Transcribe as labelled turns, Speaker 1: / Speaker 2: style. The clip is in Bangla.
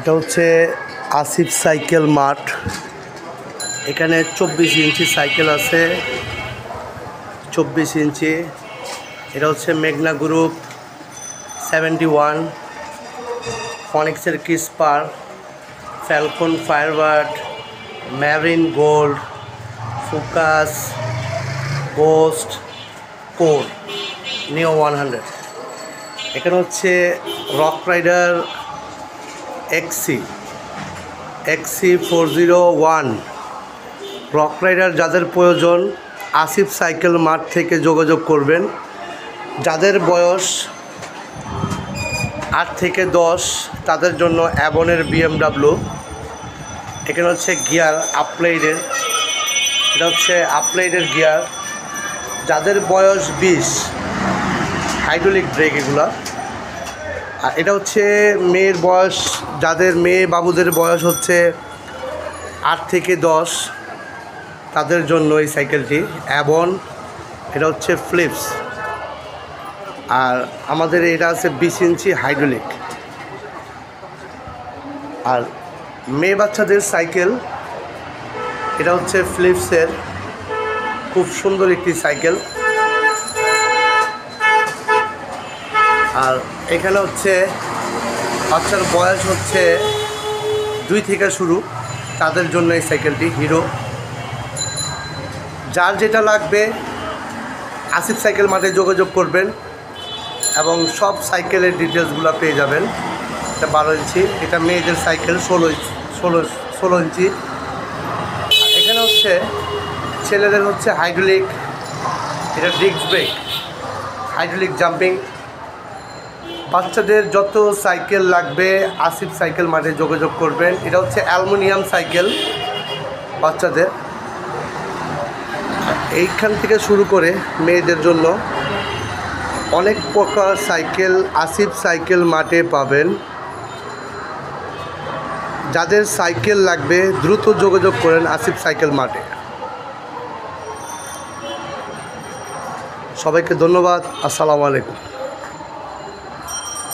Speaker 1: এটা হচ্ছে আসিফ সাইকেল মাঠ। এখানে 24 ইঞ্চি সাইকেল আছে, 24 ইঞ্চি। এটা হচ্ছে মেঘনা গ্রুপ 71, ফনিক্সের কিসপার, Falcon Firebird, Marine Gold, Focus, Ghost, Core, Neo 100। এখানে হচ্ছে Rock Rider XC 401। Rock Rider যাদের প্রয়োজন আসিফ সাইকেল মাঠ থেকে যোগাযোগ করবেন। যাদের বয়স 8 থেকে 10 তাদের জন্য অ্যাবনের BMW। এখানে হচ্ছে গিয়ার আপলাইডের, এটা হচ্ছে আপলাইডের গিয়ার। যাদের বয়স 20 হাইড্রোলিক ব্রেক এগুলা। আর এটা হচ্ছে মেয়ের বয়স, যাদের মেয়ে বাবুদের বয়স হচ্ছে 8 থেকে 10 তাদের জন্য এই সাইকেলটি অ্যাবন। এটা হচ্ছে ফ্লিপস। আর আমাদের এটা আছে 20 ইঞ্চি হাইড্রোলিক। আর মেয়ে বাচ্চাদের সাইকেল এটা হচ্ছে ফ্লিপসের, খুব সুন্দর একটি সাইকেল। আর এখানে হচ্ছে বাচ্চার বয়স হচ্ছে 2 থেকে শুরু, তাদের জন্য এই সাইকেলটি হিরো। যার যেটা লাগবে আসিফ সাইকেল মাঠে যোগাযোগ করবেন এবং সব সাইকেলের ডিটেলসগুলো পেয়ে যাবেন। এটা 12 ইঞ্চি, এটা মেয়েদের সাইকেল 16 ইঞ্চি। এখানে হচ্ছে ছেলেদের হচ্ছে হাইড্রোলিক, এটা ডিস্ক ব্রেক, হাইড্রোলিক জাম্পিং। বাচ্চাদের যত সাইকেল লাগবে আসিফ সাইকেল মাঠে যোগাযোগ করবেন। এটা হচ্ছে অ্যালুমিনিয়াম সাইকেল বাচ্চাদের। এইখান থেকে শুরু করে মেয়েদের জন্য অনেক প্রকার সাইকেল আসিফ সাইকেল মাঠে পাবেন। যাদের সাইকেল লাগবে দ্রুত যোগাযোগ করেন আসিফ সাইকেল মাঠে। সবাইকে ধন্যবাদ। আসসালামু আলাইকুম।